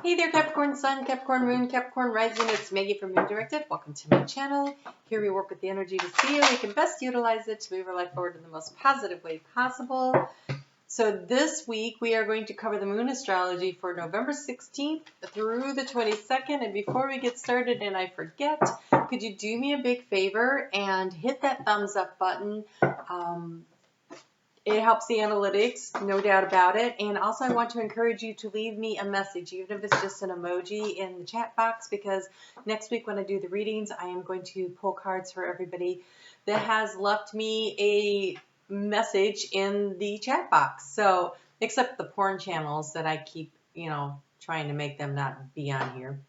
Hey there, Capricorn Sun, Capricorn Moon, Capricorn Rising. It's Maggie from Moon Directed. Welcome to my channel. Here we work with the energy to see how we can best utilize it to move our life forward in the most positive way possible. So this week we are going to cover the Moon Astrology for November 16th through the 22nd. And before we get started, and I forget, could you do me a big favor and hit that thumbs up button? It helps the analytics, no doubt about it. And also I want to encourage you to leave me a message, even if it's just an emoji in the chat box, because next week when I do the readings, I am going to pull cards for everybody that has left me a message in the chat box. So, except the porn channels that I keep, trying to make them not be on here.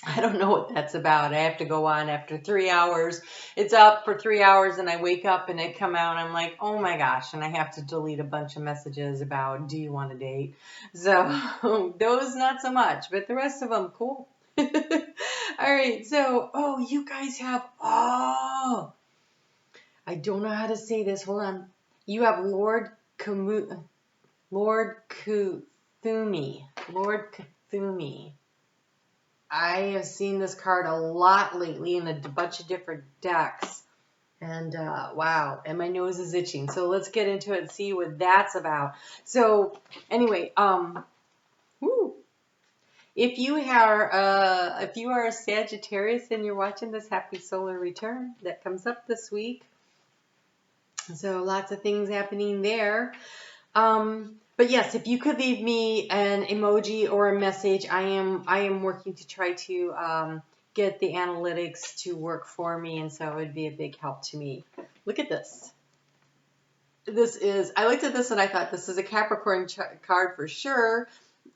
I don't know what that's about. I have to go on after 3 hours. It's up for 3 hours and I wake up and it come out and I'm like, oh my gosh. And I have to delete a bunch of messages about, do you want to date? So those not so much, but the rest of them, cool. All right. So, you guys have, I don't know how to say this. Hold on. You have Lord Kuthumi. I have seen this card a lot lately in a bunch of different decks. And wow, and my nose is itching. So let's get into it and see what that's about. So anyway, if you are a Sagittarius and you're watching this, happy solar return that comes up this week. So lots of things happening there. But yes, if you could leave me an emoji or a message, I am working to try to get the analytics to work for me, and so it would be a big help to me. Look at this. I looked at this and I thought this is a Capricorn card for sure,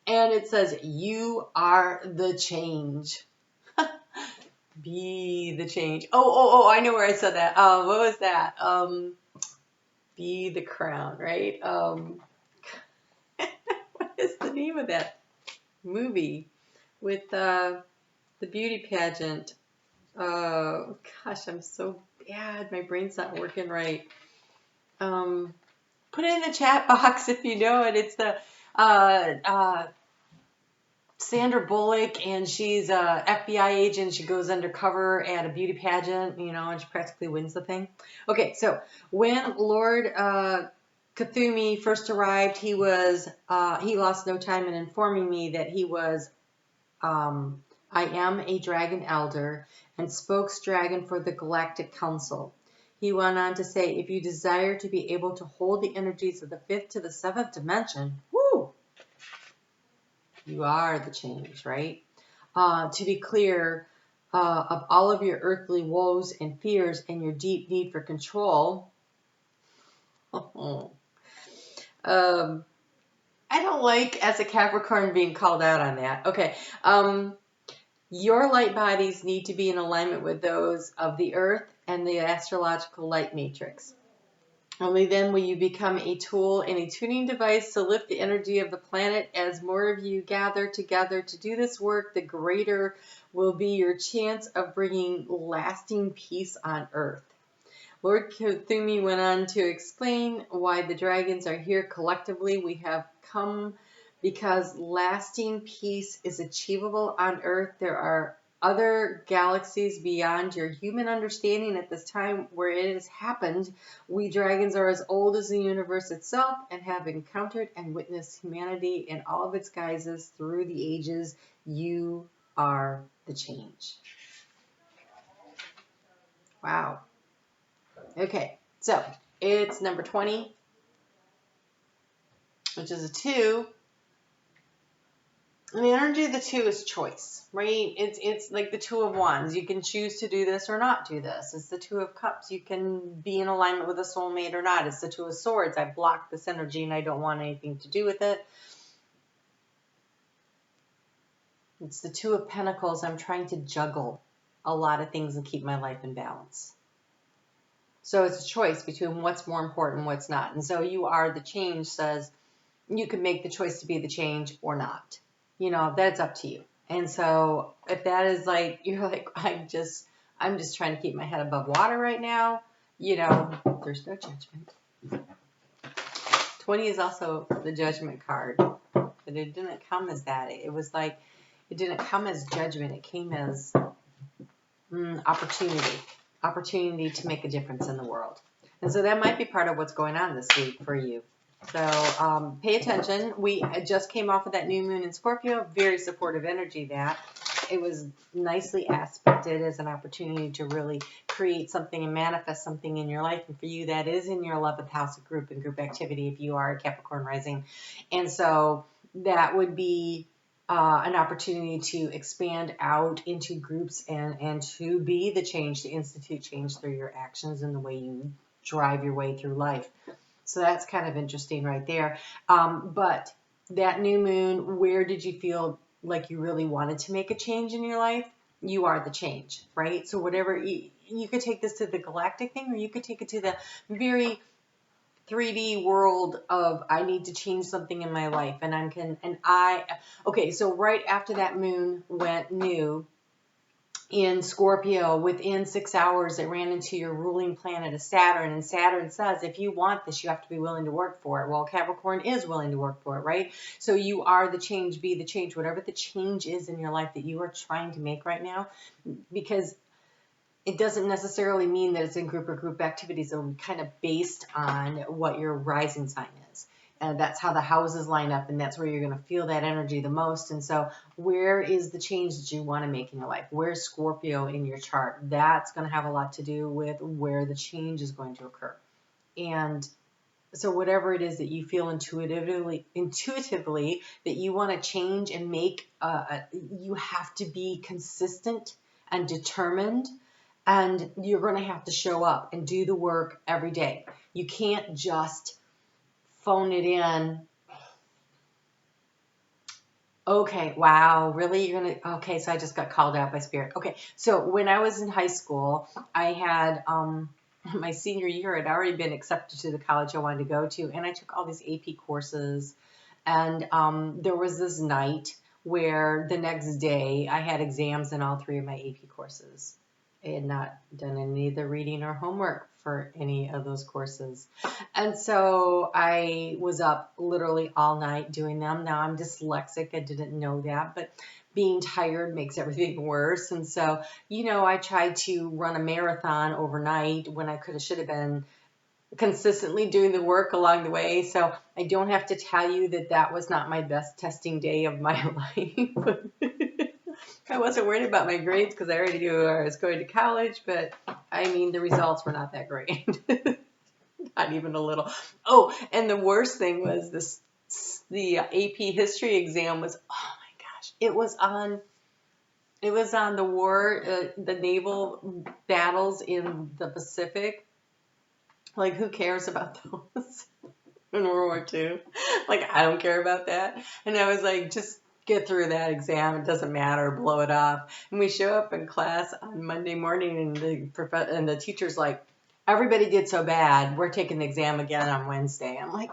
and it says, you are the change. Be the change. Oh, I know where I said that. What was that? Be the crown, right? What is the name of that movie with the beauty pageant? Oh gosh, I'm so bad. My brain's not working right. Put it in the chat box if you know it. It's the Sandra Bullock, and she's a FBI agent. She goes undercover at a beauty pageant, and she practically wins the thing. Okay, so when Lord Kuthumi first arrived, he lost no time in informing me that he was, I am a dragon elder and spokesdragon for the Galactic Council. He went on to say, if you desire to be able to hold the energies of the 5th to the 7th dimension, you are the change, right? To be clear, of all of your earthly woes and fears and your deep need for control, I don't like, as a Capricorn, being called out on that. Okay. Your light bodies need to be in alignment with those of the earth and the astrological light matrix. Only then will you become a tool and a tuning device to lift the energy of the planet. As more of you gather together to do this work, the greater will be your chance of bringing lasting peace on earth. Lord Kuthumi went on to explain why the dragons are here collectively. We have come because lasting peace is achievable on Earth. There are other galaxies beyond your human understanding at this time where it has happened. We dragons are as old as the universe itself and have encountered and witnessed humanity in all of its guises through the ages. You are the change. Wow. Okay, so it's number 20, which is a 2. And the energy of the 2 is choice, right? It's like the 2 of Wands. You can choose to do this or not do this. It's the 2 of Cups. You can be in alignment with a soulmate or not. It's the 2 of Swords. I block this energy and I don't want anything to do with it. It's the 2 of Pentacles. I'm trying to juggle a lot of things and keep my life in balance. So it's a choice between what's more important and what's not. And so you are the change says you can make the choice to be the change or not. That's up to you. And so if that is like, you're like, I'm just trying to keep my head above water right now, there's no judgment. 20 is also the judgment card. But it didn't come as that. It was like, it didn't come as judgment. It came as opportunity to make a difference in the world. And so that might be part of what's going on this week for you. So pay attention. We just came off of that new moon in Scorpio. Very supportive energy that. It was nicely aspected as an opportunity to really create something and manifest something in your life. And for you, that is in your 11th house of group and group activity if you are a Capricorn rising. And so that would be an opportunity to expand out into groups and to be the change, to institute change through your actions and the way you drive your way through life. So that's kind of interesting right there. But that new moon, where did you feel like you really wanted to make a change in your life? You are the change, right? So whatever, you could take this to the galactic thing, or you could take it to the very 3D world of, I need to change something in my life. Okay, so right after that moon went new in Scorpio, within 6 hours, it ran into your ruling planet of Saturn. And Saturn says, if you want this, you have to be willing to work for it. Well, Capricorn is willing to work for it, right? So you are the change, be the change, whatever the change is in your life that you are trying to make right now, because it doesn't necessarily mean that it's in group or group activities. It'll be kind of based on what your rising sign is. And that's how the houses line up, and that's where you're going to feel that energy the most. And so where is the change that you want to make in your life? Where's Scorpio in your chart? That's going to have a lot to do with where the change is going to occur. And so whatever it is that you feel intuitively that you want to change and make, you have to be consistent and determined. And you're going to have to show up and do the work every day. You can't just phone it in. Okay, wow, really? You're going to, okay, so I just got called out by Spirit. Okay, so when I was in high school, I had, my senior year, I'd already been accepted to the college I wanted to go to, and I took all these AP courses. And there was this night where the next day I had exams in all 3 of my AP courses. I had not done any of the reading or homework for any of those courses. And so I was up literally all night doing them. Now I'm dyslexic. I didn't know that, but being tired makes everything worse. And so, I tried to run a marathon overnight when I should have been consistently doing the work along the way. So I don't have to tell you that was not my best testing day of my life. I wasn't worried about my grades because I already knew I was going to college, but the results were not that great. Not even a little. Oh, and the worst thing was the AP history exam was, oh my gosh, it was on the war, the naval battles in the Pacific. Like, who cares about those in World War II? Like, I don't care about that. And I was like, just get through that exam. It doesn't matter. Blow it off. And we show up in class on Monday morning, and the teacher's like, everybody did so bad. We're taking the exam again on Wednesday. I'm like,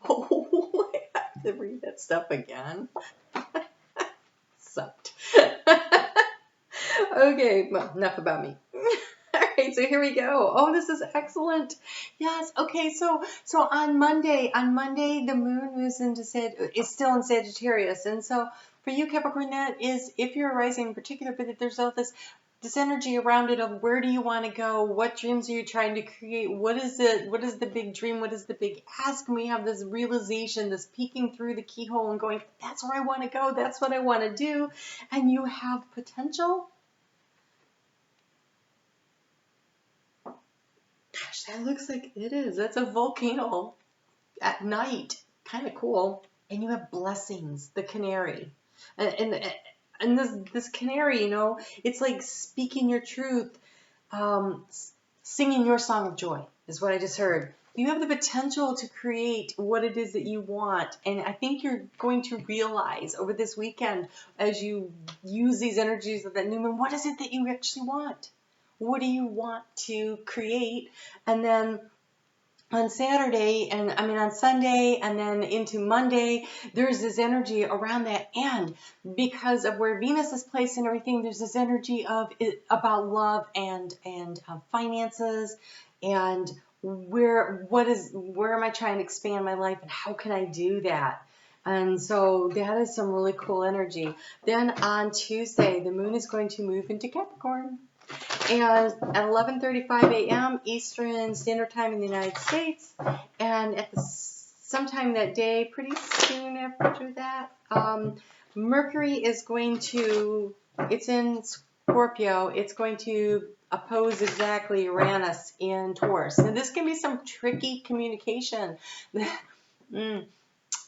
oh, I have to read that stuff again. Sucked. Okay, well, enough about me. All right, so here we go. Oh, this is excellent. Yes. Okay. So on Monday, the moon is still in Sagittarius, and so for you, Capricorn, that is, if you're a rising in particular, but there's all this energy around it of, where do you want to go? What dreams are you trying to create? What is it? What is the big dream? What is the big ask? And we have this realization, this peeking through the keyhole and going, that's where I want to go. That's what I want to do. And you have potential. Gosh, that looks like it is. That's a volcano at night. Kind of cool. And you have blessings, the canary. And this canary, it's like speaking your truth, singing your song of joy is what I just heard. You have the potential to create what it is that you want. And I think you're going to realize over this weekend, as you use these energies of that new moon, what is it that you actually want? What do you want to create? And then on Saturday, on Sunday, and then into Monday, there's this energy around that. And because of where Venus is placed and everything, there's this energy about love and finances, and where am I trying to expand my life, and how can I do that? And so that is some really cool energy. Then on Tuesday, the moon is going to move into Capricorn. And at 11:35 a.m. Eastern Standard Time in the United States, and at sometime that day, pretty soon after that, Mercury is going to, it's in Scorpio, it's going to oppose exactly Uranus in Taurus. Now this can be some tricky communication.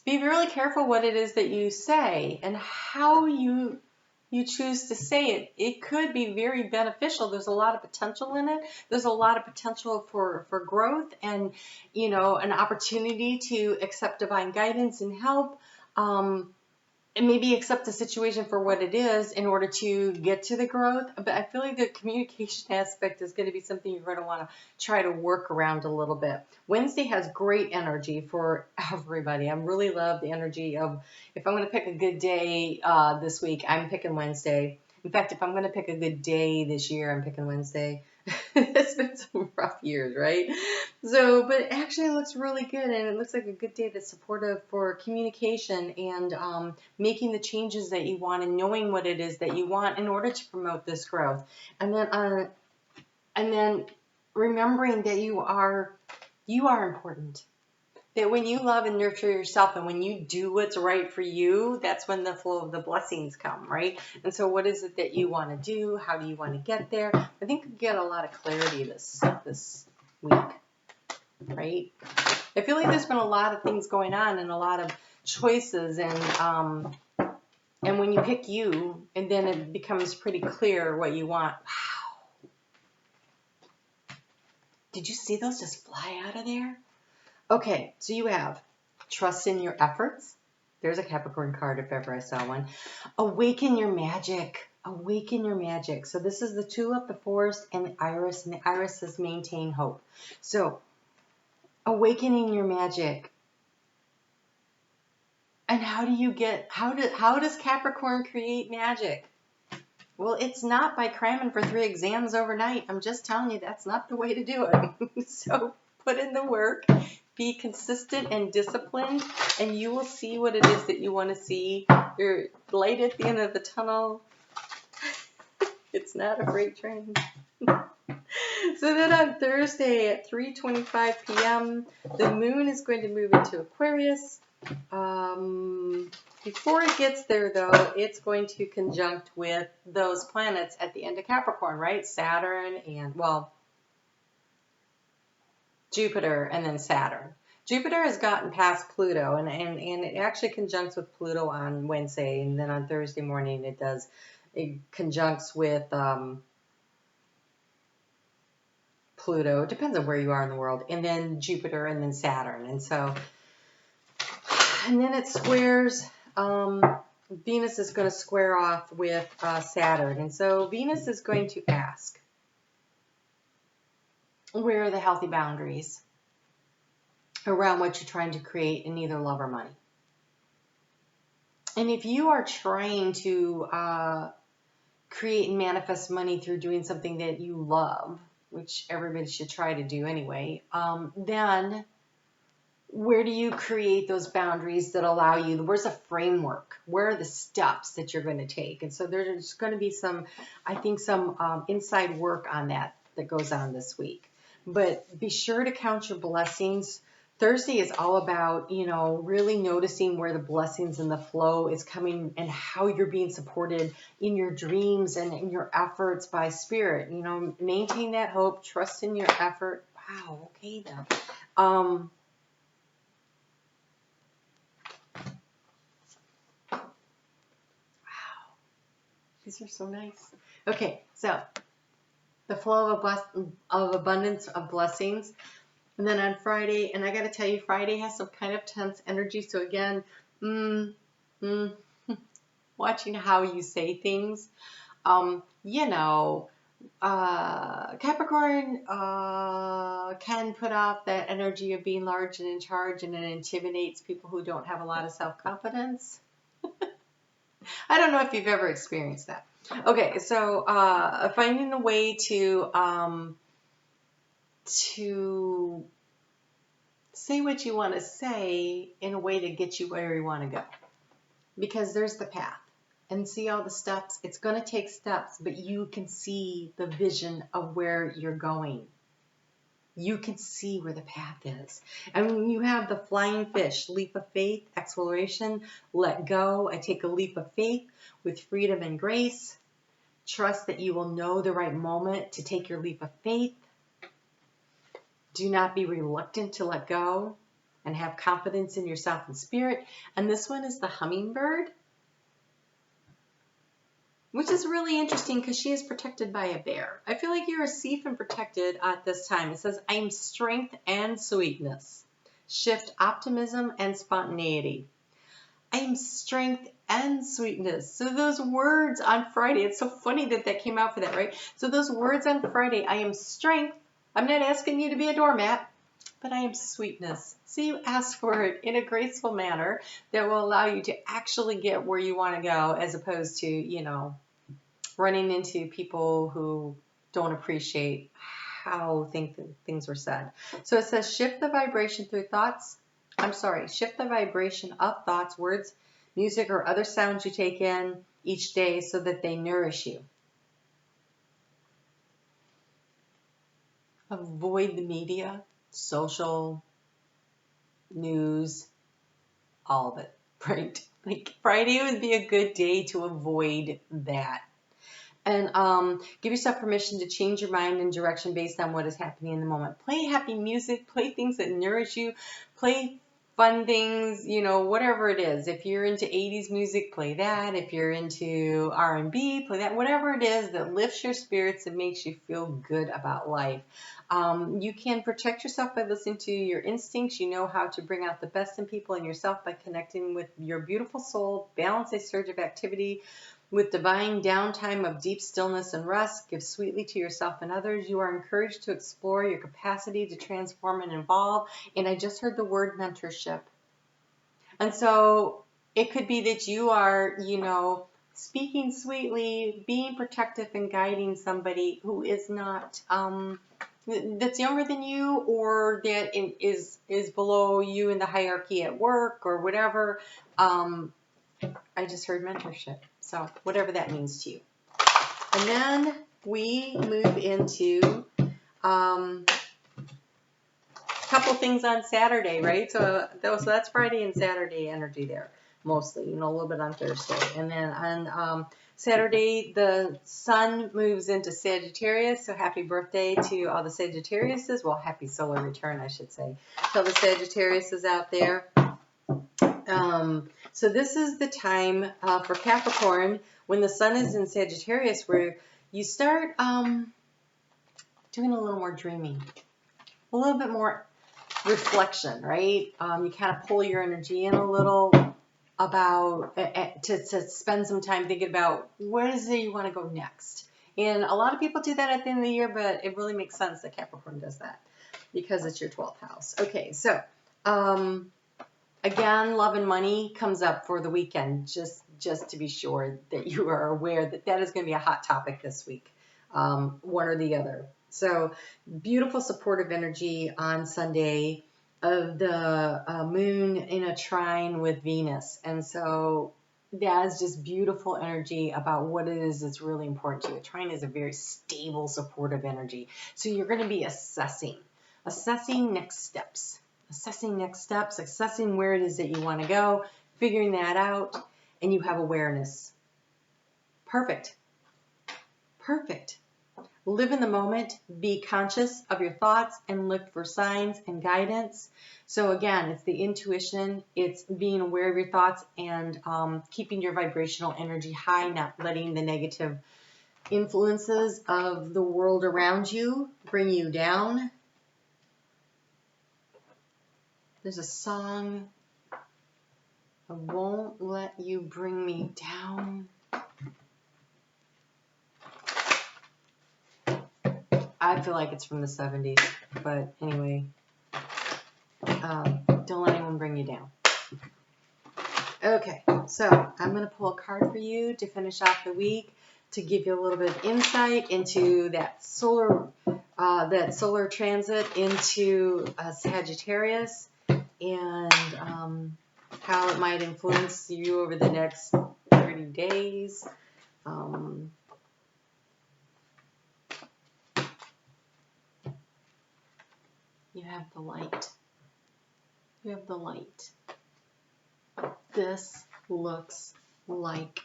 Be really careful what it is that you say and how you choose to say it. It could be very beneficial. There's a lot of potential in it. There's a lot of potential for growth and, an opportunity to accept divine guidance and help. And maybe accept the situation for what it is in order to get to the growth. But I feel like the communication aspect is going to be something you're going to want to try to work around a little bit. Wednesday has great energy for everybody. I really love the energy of, if I'm going to pick a good day this week, I'm picking Wednesday. In fact, if I'm going to pick a good day this year, I'm picking Wednesday. It's been some rough years, right? So, but actually it looks really good, and it looks like a good day that's supportive for communication and making the changes that you want and knowing what it is that you want in order to promote this growth. And then remembering that you are important. That when you love and nurture yourself and when you do what's right for you, that's when the flow of the blessings come, right? And so what is it that you want to do? How do you want to get there? I think you get a lot of clarity this week, right? I feel like there's been a lot of things going on and a lot of choices, and when you pick you, and then it becomes pretty clear what you want. Wow. Did you see those just fly out of there? Okay, so you have trust in your efforts. There's a Capricorn card if ever I saw one. Awaken your magic. Awaken your magic. So this is the tulip, the forest, and the iris says maintain hope. So awakening your magic. And how does Capricorn create magic? Well, it's not by cramming for 3 exams overnight. I'm just telling you that's not the way to do it. So put in the work. Be consistent and disciplined, and you will see what it is that you want to see. Your light at the end of the tunnel. It's not a freight train. So then on Thursday at 3:25 p.m., the moon is going to move into Aquarius. Before it gets there, though, it's going to conjunct with those planets at the end of Capricorn, right? Saturn and, Jupiter and then Saturn. Jupiter has gotten past Pluto, and it actually conjuncts with Pluto on Wednesday, and then on Thursday morning it conjuncts with Pluto. It depends on where you are in the world, and then Jupiter and then Saturn. And then it squares, Venus is going to square off with Saturn, and so Venus is going to ask, where are the healthy boundaries around what you're trying to create in either love or money? And if you are trying to create and manifest money through doing something that you love, which everybody should try to do anyway, then where do you create those boundaries that allow you? Where's the framework? Where are the steps that you're going to take? And so there's going to be some inside work on that goes on this week. But be sure to count your blessings. Thursday is all about, really noticing where the blessings and the flow is coming and how you're being supported in your dreams and in your efforts by spirit. Maintain that hope, trust in your effort. Wow, okay then. Wow, these are so nice. Okay, so the flow of abundance of blessings. And then on Friday, and I got to tell you, Friday has some kind of tense energy. So again, watching how you say things. Capricorn can put off that energy of being large and in charge, and it intimidates people who don't have a lot of self-confidence. I don't know if you've ever experienced that. Okay, so finding a way to say what you want to say in a way to get you where you want to go. Because there's the path. And see all the steps? It's going to take steps, but you can see the vision of where you're going. You can see where the path is. And when you have the flying fish, leap of faith, exploration, let go. I take a leap of faith with freedom and grace. Trust that you will know the right moment to take your leap of faith. Do not be reluctant to let go and have confidence in yourself and spirit. And this one is the hummingbird, which is really interesting because she is protected by a bear. I feel like you're safe and protected at this time. It says, I am strength and sweetness. Shift optimism and spontaneity. I am strength and sweetness. So those words on Friday, it's so funny that that came out for that, right? So those words on Friday, I am strength. I'm not asking you to be a doormat, but I am sweetness. So you ask for it in a graceful manner that will allow you to actually get where you want to go, as opposed to, you know, running into people who don't appreciate how things were said. So it says shift the vibration through thoughts. Shift the vibration of thoughts, words, music, or other sounds you take in each day so that they nourish you. Avoid the media, social, news, all of it, right? Like Friday would be a good day to avoid that. And give yourself permission to change your mind and direction based on what is happening in the moment. Play happy music, play things that nourish you, play fun things, you know, whatever it is. If you're into 80s music, play that. If you're into R&B, play that. Whatever it is that lifts your spirits and makes you feel good about life. You can protect yourself by listening to your instincts. You know how to bring out the best in people and yourself by connecting with your beautiful soul. Balance a surge of activity with divine downtime of deep stillness and rest. Give sweetly to yourself and others. You are encouraged to explore your capacity to transform and evolve. And I just heard the word mentorship. And so it could be that you are, you know, speaking sweetly, being protective and guiding somebody who is not, that's younger than you, or that is below you in the hierarchy at work or whatever. I just heard mentorship. So whatever that means to you. And then we move into a couple things on Saturday, right? So that's Friday and Saturday energy there, mostly, you know, a little bit on Thursday. And then on Saturday, the sun moves into Sagittarius. So happy birthday to all the Sagittariuses. Well, happy solar return, I should say. To all the Sagittariuses out there. So this is the time for Capricorn when the sun is in Sagittarius, where you start doing a little more dreaming, a little bit more reflection, right? You kind of pull your energy in a little about to spend some time thinking about where is it you want to go next. And a lot of people do that at the end of the year, but it really makes sense that Capricorn does that because it's your 12th house. Okay, so again, love and money comes up for the weekend, just to be sure that you are aware that that is going to be a hot topic this week, one or the other. So beautiful supportive energy on Sunday of the moon in a trine with Venus. And so that is just beautiful energy about what it is that's really important to you. A trine is a very stable, supportive energy. So you're going to be assessing next steps. Assessing where it is that you want to go, figuring that out, and you have awareness. Perfect. Live in the moment, be conscious of your thoughts, and look for signs and guidance. So again, it's the intuition, it's being aware of your thoughts and keeping your vibrational energy high, not letting the negative influences of the world around you bring you down. There's a song, I won't let you bring me down. I feel like it's from the 70s, but anyway, don't let anyone bring you down. Okay, so I'm going to pull a card for you to finish off the week to give you a little bit of insight into that solar transit into Sagittarius. and how it might influence you over the next 30 days. You have the light. You have the light. This looks like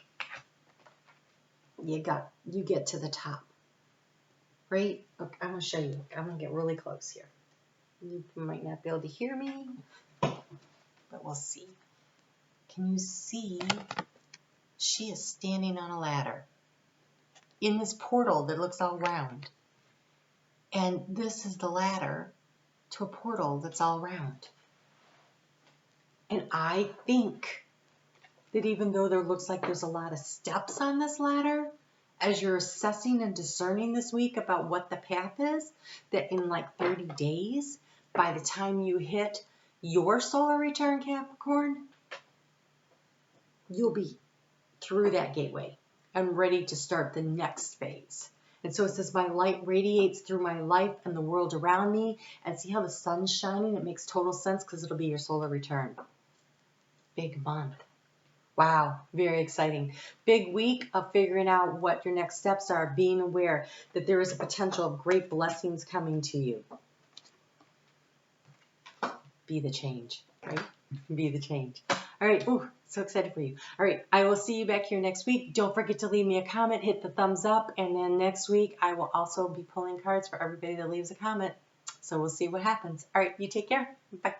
you get to the top, right? Okay, I'm gonna show you. I'm gonna get really close here. You might not be able to hear me, but we'll see. Can you see? She is standing on a ladder in this portal that looks all round, and this is the ladder to a portal that's all round. And I think that even though there looks like there's a lot of steps on this ladder, as you're assessing and discerning this week about what the path is, that in like 30 days, by the time you hit your solar return, Capricorn, you'll be through that gateway and ready to start the next phase. And so it says, my light radiates through my life and the world around me. And see how the sun's shining? It makes total sense because it'll be your solar return. Big month. Wow, very exciting. Big week of figuring out what your next steps are, being aware that there is a potential of great blessings coming to you. Be the change, right? Be the change. All right, ooh, so excited for you. All right, I will see you back here next week. Don't forget to leave me a comment, hit the thumbs up, and then next week I will also be pulling cards for everybody that leaves a comment. So we'll see what happens. All right, you take care. Bye.